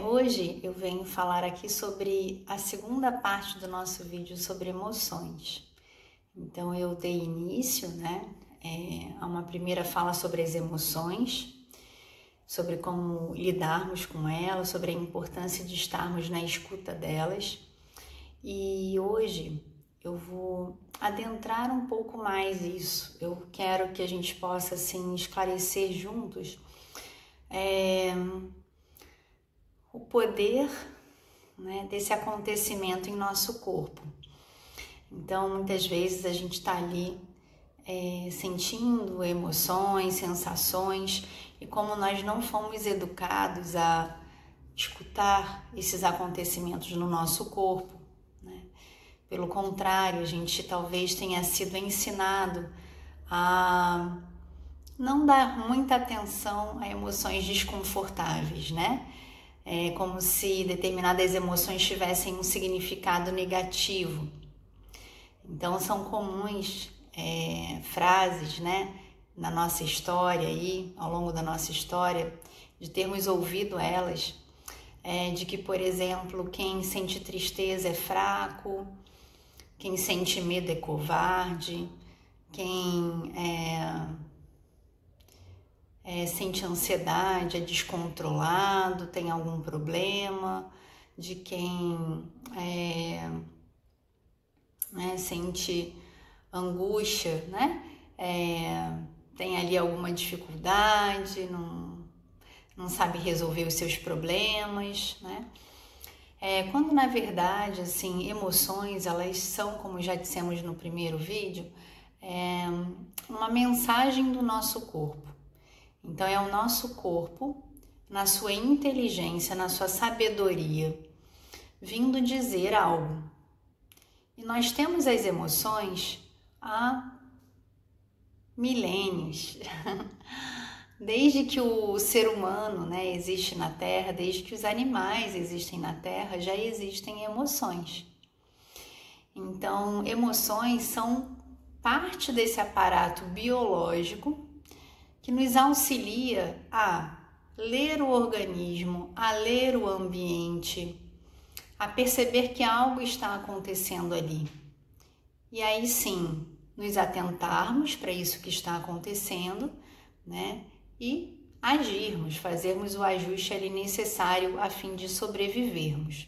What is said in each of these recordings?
Hoje eu venho falar aqui sobre a segunda parte do nosso vídeo sobre emoções. Então eu dei início, a uma primeira fala sobre as emoções, sobre como lidarmos com elas, sobre a importância de estarmos na escuta delas. E hoje eu vou adentrar um pouco mais isso. Eu quero que a gente possa assim esclarecer juntos o poder, desse acontecimento em nosso corpo. Então, muitas vezes a gente está ali sentindo emoções, sensações, e como nós não fomos educados a escutar esses acontecimentos no nosso corpo, pelo contrário, a gente talvez tenha sido ensinado a não dar muita atenção a emoções desconfortáveis, É como se determinadas emoções tivessem um significado negativo. Então são comuns frases, na nossa história aí, ao longo da nossa história, de termos ouvido elas, de que, por exemplo, quem sente tristeza é fraco, quem sente medo é covarde, quem sente ansiedade é descontrolado, tem algum problema, de quem sente angústia, tem ali alguma dificuldade, não sabe resolver os seus problemas, quando na verdade, assim, emoções, elas são, como já dissemos no primeiro vídeo, uma mensagem do nosso corpo. Então é o nosso corpo, na sua inteligência, na sua sabedoria, vindo dizer algo. E nós temos as emoções há milênios. Desde que o ser humano existe na Terra, desde que os animais existem na Terra, já existem emoções. Então, emoções são parte desse aparato biológico que nos auxilia a ler o organismo, a ler o ambiente, a perceber que algo está acontecendo ali. E aí sim, nos atentarmos para isso que está acontecendo, e agirmos, fazermos o ajuste ali necessário a fim de sobrevivermos.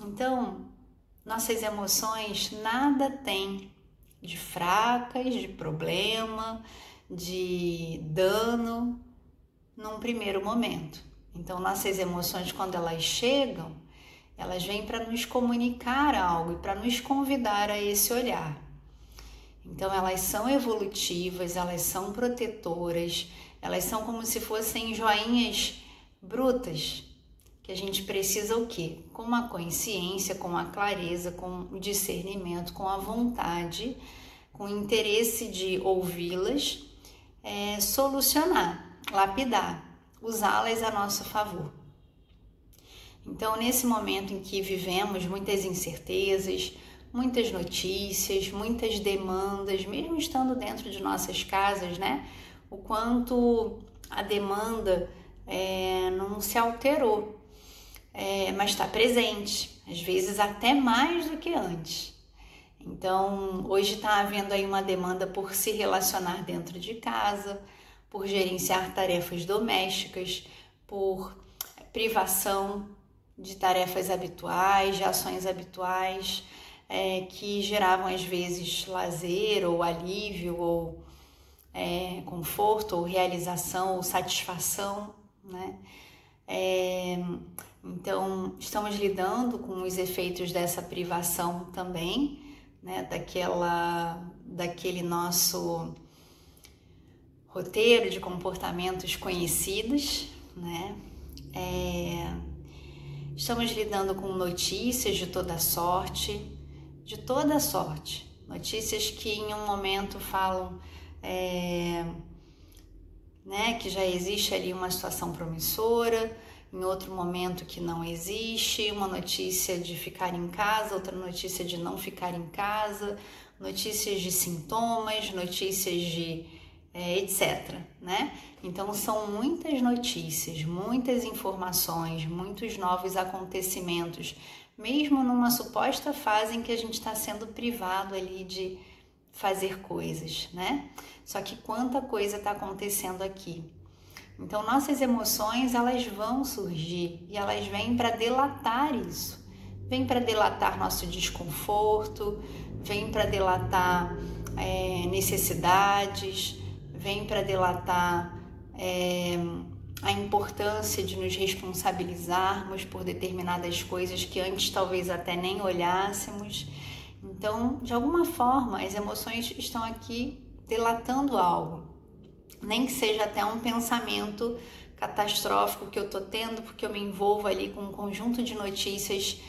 Então, nossas emoções nada têm de fracas, de problema, de dano num primeiro momento. Então, nossas emoções, quando elas chegam, elas vêm para nos comunicar algo e para nos convidar a esse olhar. Então, elas são evolutivas, elas são protetoras, elas são como se fossem joinhas brutas, que a gente precisa o quê? Com a consciência, com a clareza, com o discernimento, com a vontade, com o interesse de ouvi-las, solucionar, lapidar, usá-las a nosso favor. Então, nesse momento em que vivemos muitas incertezas, muitas notícias, muitas demandas, mesmo estando dentro de nossas casas, o quanto a demanda não se alterou, mas está presente, às vezes até mais do que antes. Então, hoje está havendo aí uma demanda por se relacionar dentro de casa, por gerenciar tarefas domésticas, por privação de tarefas habituais, de ações habituais, que geravam às vezes lazer ou alívio ou conforto ou realização ou satisfação, Então, estamos lidando com os efeitos dessa privação também, daquele nosso roteiro de comportamentos conhecidos, Estamos lidando com notícias de toda sorte, notícias que em um momento falam que já existe ali uma situação promissora, em outro momento que não existe, uma notícia de ficar em casa, outra notícia de não ficar em casa, notícias de sintomas, notícias de etc, né? Então são muitas notícias, muitas informações, muitos novos acontecimentos, mesmo numa suposta fase em que a gente está sendo privado ali de fazer coisas, né? Só que quanta coisa está acontecendo aqui. Então nossas emoções, elas vão surgir e elas vêm para delatar isso. Vem para delatar nosso desconforto, vem para delatar necessidades, vem para delatar a importância de nos responsabilizarmos por determinadas coisas que antes talvez até nem olhássemos. Então, de alguma forma, as emoções estão aqui delatando algo, nem que seja até um pensamento catastrófico que eu estou tendo, porque eu me envolvo ali com um conjunto de notícias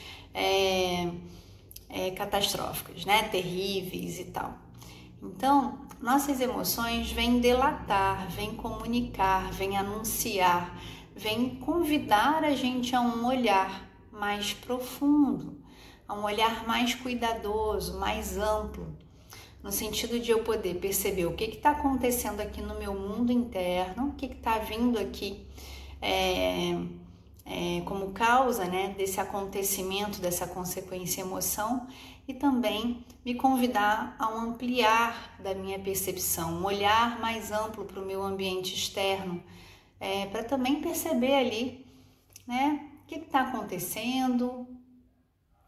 catastróficas, né? Terríveis e tal. Então, nossas emoções vêm delatar, vêm comunicar, vêm anunciar, vêm convidar a gente a um olhar mais profundo, a um olhar mais cuidadoso, mais amplo, no sentido de eu poder perceber o que está acontecendo aqui no meu mundo interno, o que está vindo aqui como causa, né, desse acontecimento, dessa consequência emoção, e também me convidar a um ampliar da minha percepção, um olhar mais amplo para o meu ambiente externo, para também perceber ali, né, o que está acontecendo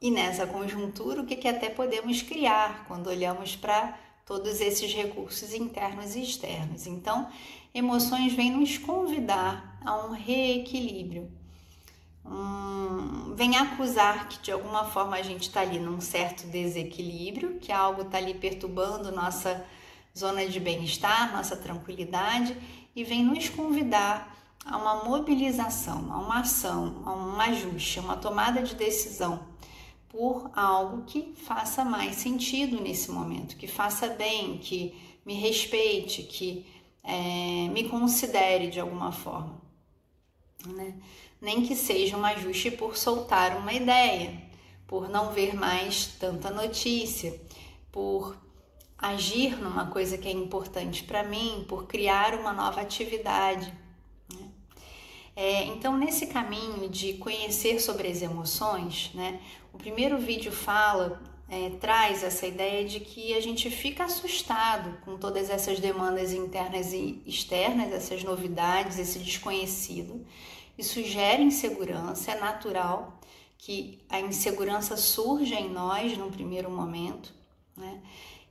e nessa conjuntura o que até podemos criar quando olhamos para todos esses recursos internos e externos. Então, emoções vêm nos convidar a um reequilíbrio. Vem acusar que de alguma forma a gente está ali num certo desequilíbrio, que algo está ali perturbando nossa zona de bem-estar, nossa tranquilidade, e vem nos convidar a uma mobilização, a uma ação, a um ajuste, a uma tomada de decisão por algo que faça mais sentido nesse momento, que faça bem, que me respeite, que me considere de alguma forma, né? Nem que seja um ajuste por soltar uma ideia, por não ver mais tanta notícia, por agir numa coisa que é importante para mim, por criar uma nova atividade, né? Então, nesse caminho de conhecer sobre as emoções, né, o primeiro vídeo traz essa ideia de que a gente fica assustado com todas essas demandas internas e externas, essas novidades, esse desconhecido. Isso gera insegurança, é natural que a insegurança surja em nós num primeiro momento, né?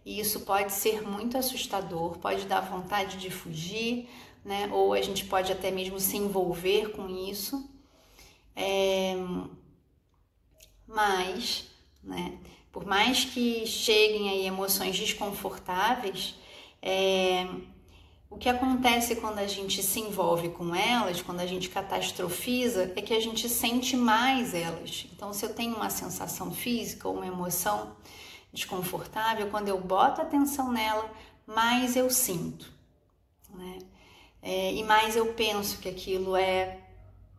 E isso pode ser muito assustador, pode dar vontade de fugir, né? Ou a gente pode até mesmo se envolver com isso. Mas, né, por mais que cheguem aí emoções desconfortáveis, o que acontece quando a gente se envolve com elas, quando a gente catastrofiza, é que a gente sente mais elas. Então, se eu tenho uma sensação física ou uma emoção desconfortável, quando eu boto atenção nela, mais eu sinto, né? E mais eu penso que aquilo é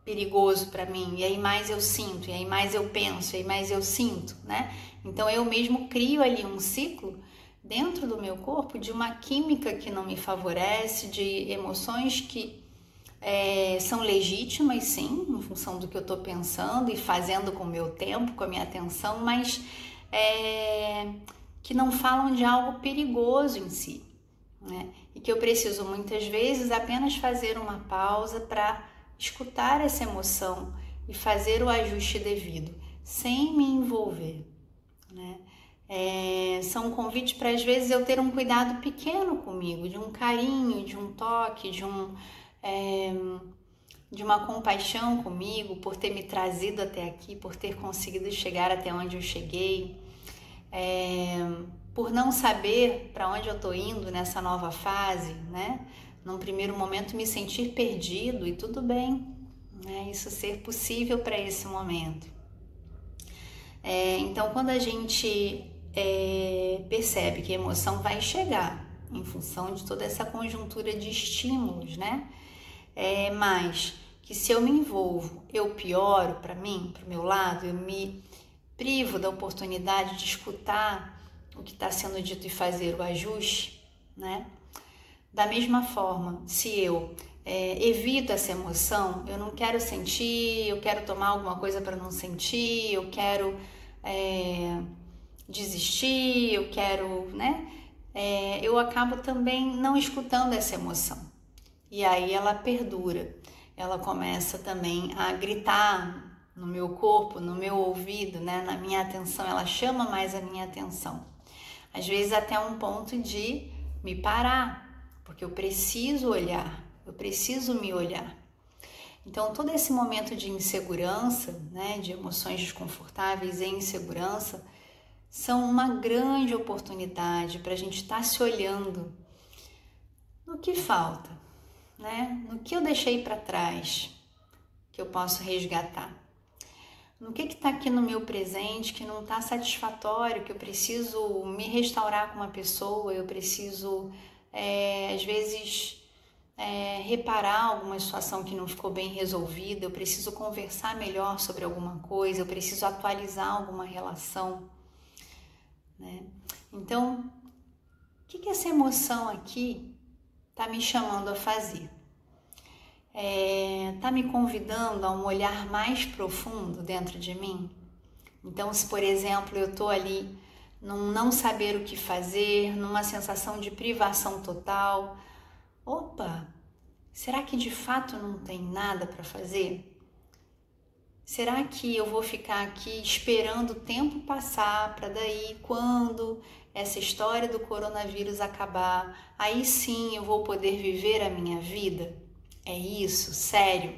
perigoso para mim, e aí mais eu sinto, e aí mais eu penso, e aí mais eu sinto, né? Então, eu mesmo crio ali um ciclo dentro do meu corpo de uma química que não me favorece, de emoções que são legítimas, sim, em função do que eu estou pensando e fazendo com o meu tempo, com a minha atenção, mas que não falam de algo perigoso em si, né? E que eu preciso muitas vezes apenas fazer uma pausa para escutar essa emoção e fazer o ajuste devido, sem me envolver, né? São convites para às vezes eu ter um cuidado pequeno comigo, de um carinho, de um toque, de uma compaixão comigo por ter me trazido até aqui, por ter conseguido chegar até onde eu cheguei, por não saber para onde eu estou indo nessa nova fase, né? Num primeiro momento me sentir perdido e tudo bem, né? Isso ser possível para esse momento. Então, quando a gente percebe que a emoção vai chegar em função de toda essa conjuntura de estímulos, né? Mas que se eu me envolvo, eu pioro para mim, para o meu lado, eu me privo da oportunidade de escutar o que está sendo dito e fazer o ajuste, né? Da mesma forma, se eu evito essa emoção, eu não quero sentir, eu quero tomar alguma coisa para não sentir, eu quero desistir, eu quero, né? Eu acabo também não escutando essa emoção. E aí ela perdura, ela começa também a gritar no meu corpo, no meu ouvido, né? Na minha atenção, ela chama mais a minha atenção. Às vezes até um ponto de me parar, porque eu preciso olhar, eu preciso me olhar. Então todo esse momento de insegurança, né? De emoções desconfortáveis e insegurança, são uma grande oportunidade para a gente estar se olhando no que falta, né? No que eu deixei para trás, que eu posso resgatar. No que está aqui no meu presente que não está satisfatório, que eu preciso me restaurar com uma pessoa, eu preciso, às vezes, reparar alguma situação que não ficou bem resolvida, eu preciso conversar melhor sobre alguma coisa, eu preciso atualizar alguma relação, né? Então, o que essa emoção aqui está me chamando a fazer? Está me convidando a um olhar mais profundo dentro de mim? Então, se por exemplo eu estou ali num não saber o que fazer, numa sensação de privação total, opa, será que de fato não tem nada para fazer? Será que eu vou ficar aqui esperando o tempo passar para daí, quando essa história do coronavírus acabar, aí sim eu vou poder viver a minha vida? É isso? Sério?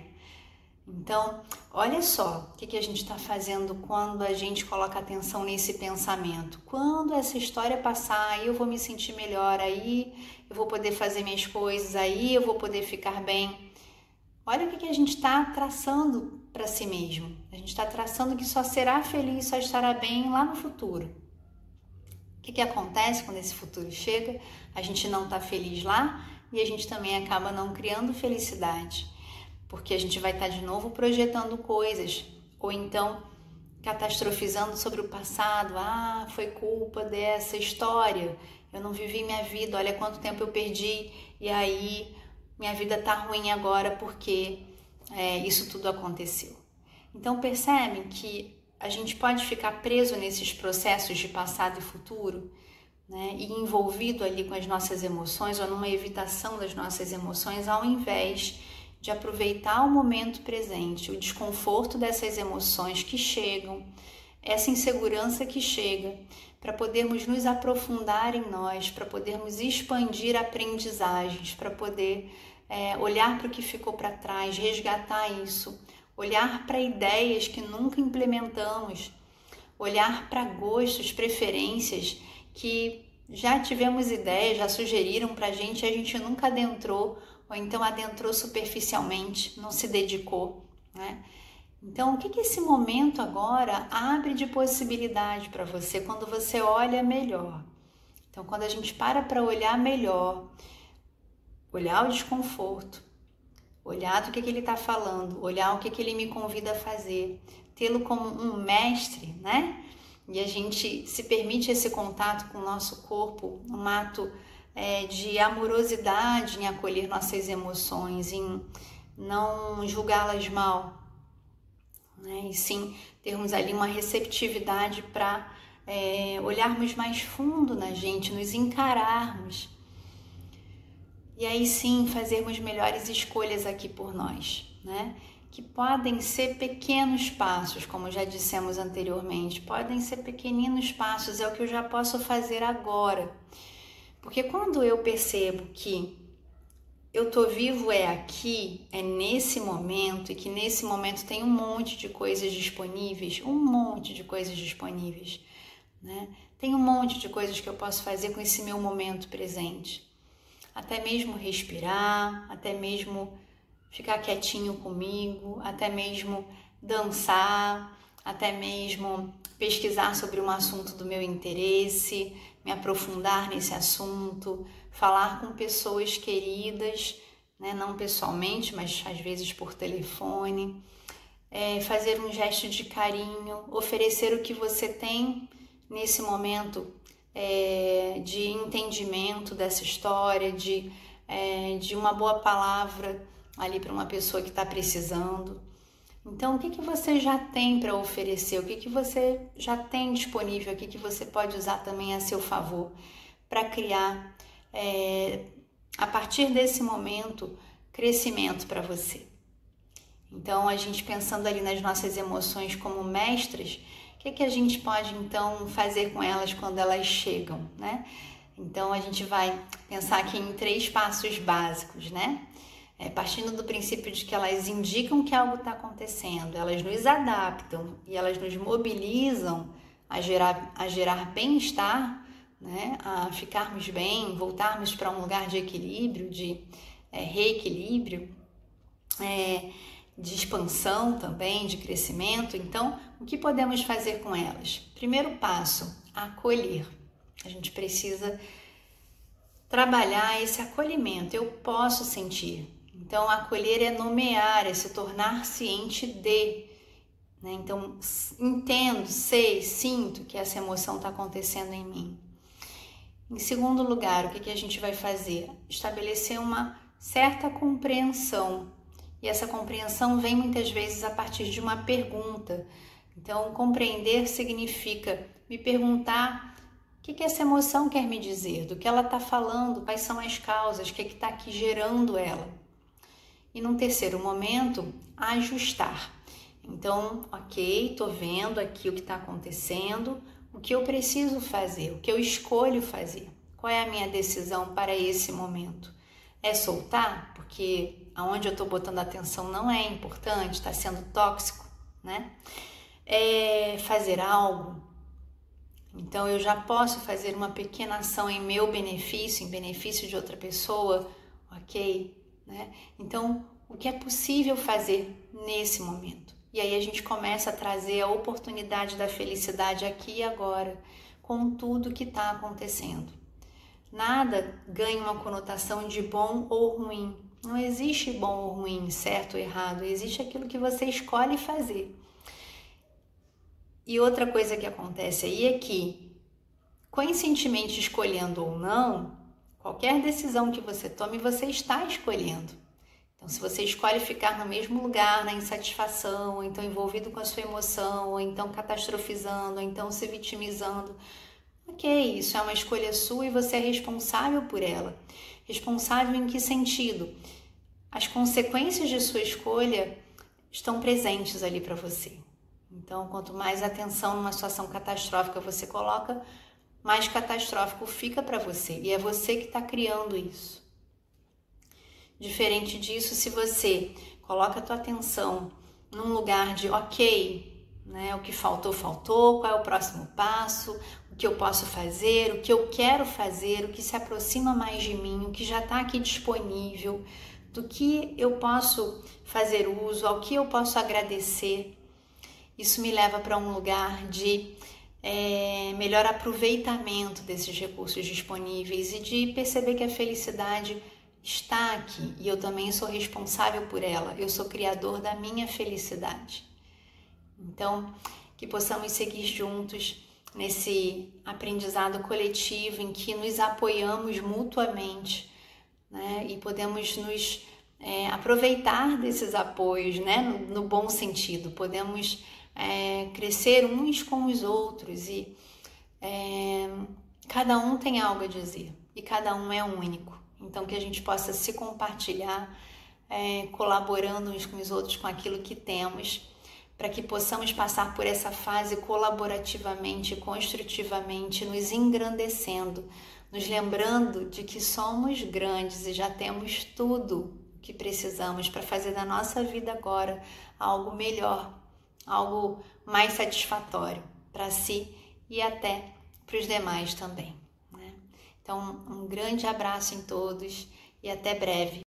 Então, olha só o que a gente está fazendo quando a gente coloca atenção nesse pensamento. Quando essa história passar, aí eu vou me sentir melhor, aí eu vou poder fazer minhas coisas, aí eu vou poder ficar bem. Olha o que a gente está traçando para si mesmo. A gente está traçando que só será feliz, só estará bem lá no futuro. O que acontece quando esse futuro chega? A gente não está feliz lá e a gente também acaba não criando felicidade, porque a gente vai estar de novo projetando coisas, ou então catastrofizando sobre o passado. Ah, foi culpa dessa história, eu não vivi minha vida, olha quanto tempo eu perdi, e aí minha vida tá ruim agora porque isso tudo aconteceu. Então percebem que a gente pode ficar preso nesses processos de passado e futuro, né, e envolvido ali com as nossas emoções ou numa evitação das nossas emoções, ao invés de aproveitar o momento presente, o desconforto dessas emoções que chegam, essa insegurança que chega, para podermos nos aprofundar em nós, para podermos expandir aprendizagens, para poder olhar para o que ficou para trás, resgatar isso, olhar para ideias que nunca implementamos, olhar para gostos, preferências que já tivemos ideias, já sugeriram para a gente nunca adentrou, ou então adentrou superficialmente, não se dedicou, né? Então, o que esse momento agora abre de possibilidade para você quando você olha melhor? Então, quando a gente para olhar melhor, olhar o desconforto, olhar do que ele está falando, olhar o que ele me convida a fazer, tê-lo como um mestre, né? E a gente se permite esse contato com o nosso corpo, um ato de amorosidade em acolher nossas emoções, em não julgá-las mal, né? E sim termos ali uma receptividade para olharmos mais fundo na gente, nos encararmos. E aí sim fazermos melhores escolhas aqui por nós, né? Que podem ser pequenos passos, como já dissemos anteriormente, podem ser pequeninos passos, é o que eu já posso fazer agora. Porque quando eu percebo que eu tô vivo aqui, é nesse momento, e que nesse momento tem um monte de coisas disponíveis, né? Tem um monte de coisas que eu posso fazer com esse meu momento presente. Até mesmo respirar, até mesmo ficar quietinho comigo, até mesmo dançar, até mesmo pesquisar sobre um assunto do meu interesse, me aprofundar nesse assunto, falar com pessoas queridas, né? Não pessoalmente, mas às vezes por telefone, fazer um gesto de carinho, oferecer o que você tem nesse momento de entendimento dessa história, de de uma boa palavra ali para uma pessoa que está precisando. Então, o que você já tem para oferecer? O que você já tem disponível aqui que você pode usar também a seu favor para criar, a partir desse momento, crescimento para você? Então, a gente pensando ali nas nossas emoções como mestras, o que a gente pode, então, fazer com elas quando elas chegam, né? Então, a gente vai pensar aqui em 3 passos básicos, né? Partindo do princípio de que elas indicam que algo está acontecendo, elas nos adaptam e elas nos mobilizam a gerar bem-estar, né? A ficarmos bem, voltarmos para um lugar de equilíbrio, de reequilíbrio, de expansão também, de crescimento. Então, o que podemos fazer com elas? Primeiro passo, acolher. A gente precisa trabalhar esse acolhimento. Eu posso sentir. Então, acolher é nomear, é se tornar ciente de, né? Então, entendo, sei, sinto que essa emoção está acontecendo em mim. Em segundo lugar, o que a gente vai fazer? Estabelecer uma certa compreensão. E essa compreensão vem muitas vezes a partir de uma pergunta. Então, compreender significa me perguntar o que essa emoção quer me dizer, do que ela está falando, quais são as causas, o que está aqui gerando ela. E num terceiro momento, ajustar. Então, ok, estou vendo aqui o que está acontecendo, o que eu preciso fazer, o que eu escolho fazer. Qual é a minha decisão para esse momento? É soltar? Porque aonde eu estou botando atenção não é importante, está sendo tóxico, né? É fazer algo. Então, eu já posso fazer uma pequena ação em meu benefício, em benefício de outra pessoa, ok? Né? Então, o que é possível fazer nesse momento? E aí a gente começa a trazer a oportunidade da felicidade aqui e agora, com tudo que está acontecendo. Nada ganha uma conotação de bom ou ruim. Não existe bom ou ruim, certo ou errado. Existe aquilo que você escolhe fazer. E outra coisa que acontece aí é que, conscientemente escolhendo ou não, qualquer decisão que você tome, você está escolhendo. Então, se você escolhe ficar no mesmo lugar, na insatisfação, ou então envolvido com a sua emoção, ou então catastrofizando, ou então se vitimizando, ok, isso é uma escolha sua e você é responsável por ela. Responsável em que sentido? As consequências de sua escolha estão presentes ali para você. Então, quanto mais atenção numa situação catastrófica você coloca, mais catastrófico fica para você. E é você que está criando isso. Diferente disso, se você coloca a tua atenção num lugar de ok, né, o que faltou, qual é o próximo passo, o que eu posso fazer, o que eu quero fazer, o que se aproxima mais de mim, o que já está aqui disponível, do que eu posso fazer uso, ao que eu posso agradecer. Isso me leva para um lugar de melhor aproveitamento desses recursos disponíveis e de perceber que a felicidade está aqui e eu também sou responsável por ela, eu sou criador da minha felicidade. Então, que possamos seguir juntos nesse aprendizado coletivo em que nos apoiamos mutuamente, né? E podemos nos aproveitar desses apoios, né? No bom sentido, podemos crescer uns com os outros e cada um tem algo a dizer e cada um é único. Então, que a gente possa se compartilhar, colaborando uns com os outros com aquilo que temos, para que possamos passar por essa fase colaborativamente, construtivamente, nos engrandecendo, nos lembrando de que somos grandes e já temos tudo o que precisamos para fazer da nossa vida agora algo melhor, algo mais satisfatório para si e até para os demais também. Então, um grande abraço em todos e até breve.